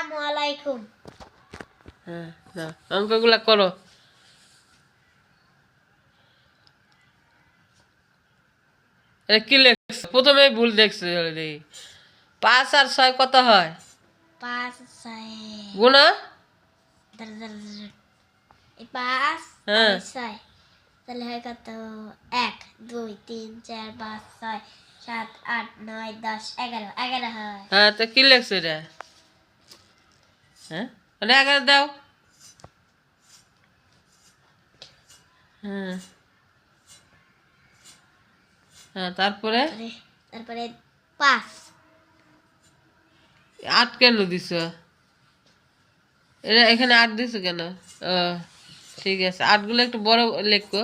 আসসালামু আলাইকুম। হ্যাঁ না অঙ্কগুলা করো। এটা কি লেখছ? প্রথমেই ভুল দেখছো। 5 আর 6 কত হয়? 5 6 গুণা? এই 5 হ্যাঁ 6 তাহলে হয় কত? 1 2 3 4 5 6 7 8 9 10 11 11 হয়। হ্যাঁ তো কি লেখছো এটা? হ্যাঁ মানে 11 দাও। হ্যাঁ হ্যাঁ তারপরে তারপরে 5 8 কেন দিছ? এটা এখানে 8 দিছো কেন? ও ঠিক আছে, 8 গুলো একটু বড় লেখো।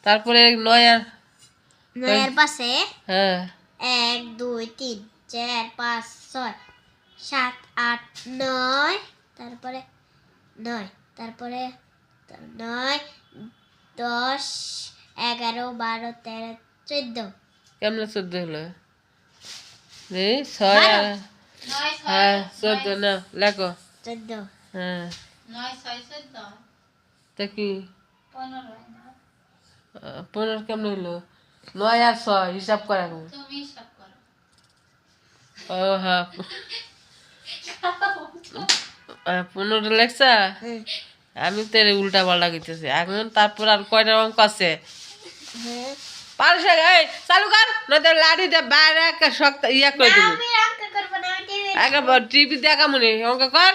তারপরে 9 আর 9 এর পাশে হ্যাঁ 1 2 3 4 5 6 7 8 9 তারপরে 9 তারপরে 9 10 11 12 13 14 কেমন 14 হলো? এই 6 আর হ্যাঁ 14 না লেখো। 14 হ্যাঁ 9 6 14 তা কি 15 15 কেমন হলো? 9 আর 6 হিসাব করা গো। তুমি হিসাব করো। ও হ্যাঁ 15 লেখছা। আমি তো উল্টা পাল্টা করতেছি এখন। তারপর আর কয়টা অঙ্ক আছে? হ্যাঁ পারছ? এই চালু কর, নয়তো লাঠি দিয়ে বাইরে একটা শক্ত ইয়া করে দেবো। আমি অঙ্ক করব না, আমি টিভি একবার টিভি দেখা মনে অঙ্ক কর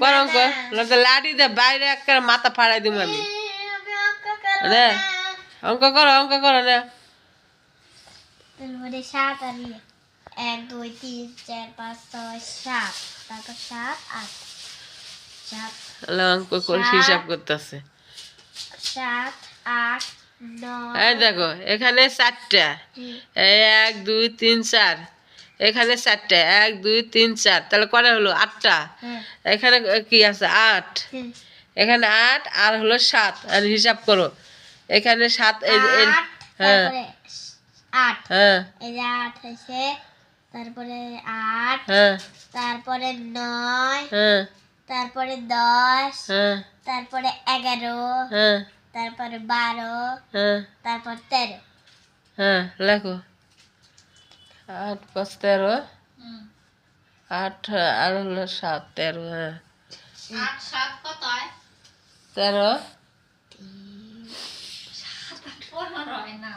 কর অঙ্ক, নয়তো লাঠি দিয়ে বাইরে একটা মাথা ফাড়াই দেবো আমি। আমি অঙ্ক করব নে, না। অঙ্ক করো না। তারপরে 7 আর 1 2 3 4 5 6 7 তারপর 7 8 7 অঙ্ক করে হিসাব করতেছে। 7 8 এই 9 দেখো এখানে 4টা, এই 1 2 3 4, এখানে 4টা 1 2 3 4, তাহলে কটা হলো? 8টা। এখানে কি আছে? 8। এখানে 8 আর হলো 7, আর হিসাব করো। এখানে 7 হ্যাঁ তারপরে 8 হ্যাঁ এই যে 8 হয়েছে, তারপরে 8 হ্যাঁ তারপরে 9 হ্যাঁ তারপরে 10 হ্যাঁ তারপরে 11 হ্যাঁ তারপরে 12 হ্যাঁ তারপর 13 হ্যাঁ লেখো। 8 5 13, 8 আর হলো 7 13, হ্যাঁ 8 7 কত হয়? 13। 15 হয় না।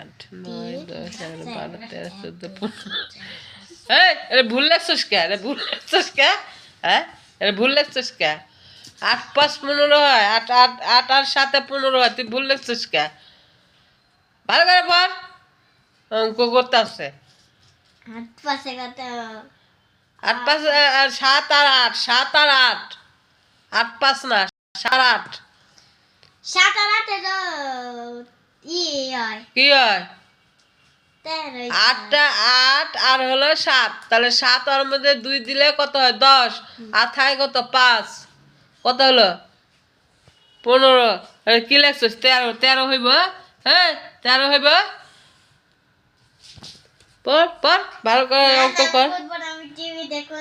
8 9 10 11 12 13 14 15। এই এটা ভুল লেখছিস কে? এটা ভুল লেখছিস কে? হ্যাঁ এটা ভুল লেখছিস কে? 8 5 15 হয়, 8 8 8 আর 7 15 হয়, তুই ভুল লেখছিস কে? ভালো করে পড়, অঙ্ক করতে আসছে। 8 পাশে কত? 8 5 আর 7 আর 8, 7 আর 8, 8 5 না 7 8। 7 আর 8 এর হয় কি হয়? 13 8টা 8 আর হলো 7, তাহলে 7 আর মধ্যে 2 দিলে কত হয়? 10। আর থাকে কত? 5। কত হলো? 15। আরে কি লেখছিস? 13 13 হইব। হ্যাঁ 13 হইব। পড় পড় ভালো করে অঙ্ক কর। আমি টিভি দেখো।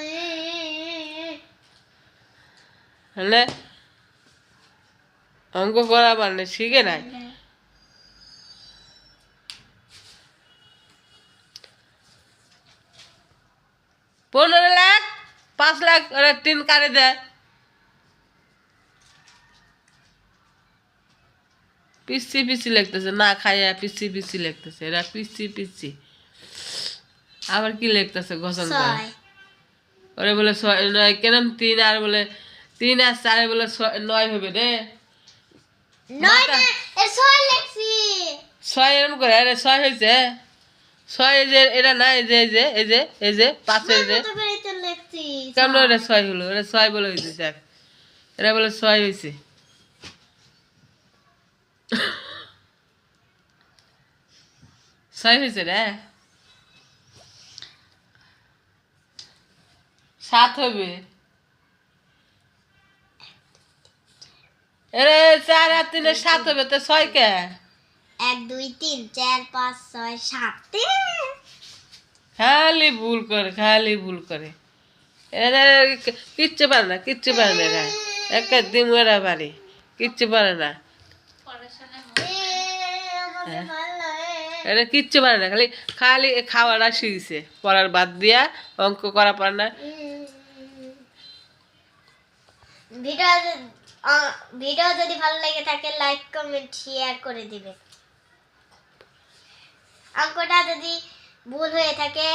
হলে অঙ্ক করা মানে শিখে নাই। 15 লাখ 5 লাখ 3 কাটে দে। পিসি পিসি লিখতেছে, না খাইয়া পিসি পিসি লিখতেছে। এরা পিসি পিসি আবার কি লিখতেছে? ঘোষণ করে 6 ওরে বলে 9 কেন? 3 আর বলে 3 আর 4 বলে 9 হবে রে। 9 না এর 6 লেখছি। 6 এরকম করে? আরে 6 হয়েছে। 6 এই যে এটা না, এই যে এই যে এই যে এই যে 5 এর যে কত করে তো লেখছি। কেমন এটা 6 হলো? এটা 6 বলে হয়েছে। দেখ এটা বলে 6 হয়েছে। 6 হয়েছে রে। 7 হবে। এরে 4 আর 3 7 হবে, তো 6 কে? 1 2 3 4 5 6 7 খালি ভুল করে, খালি ভুল করে। এরা কিচ্ছু পারে না, কিচ্ছু পারে না। এরা একটা দিন ওরা বাড়ি কিচ্ছু পারে না। পড়াশোনায় আমাকে ভালো লাগে। এরা কিচ্ছু পারে না, খালি খালি খাওয়াটা শিখছে, পড়ার বাদ দিয়া অঙ্ক করা পারে না। ভিডিও ভিডিও যদি ভালো লেগে থাকে লাইক কমেন্ট শেয়ার করে দিবে। অঙ্কটা যদি ভুল হয়ে থাকে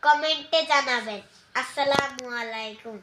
কমেন্টে জানাবেন। আসসালামু আলাইকুম।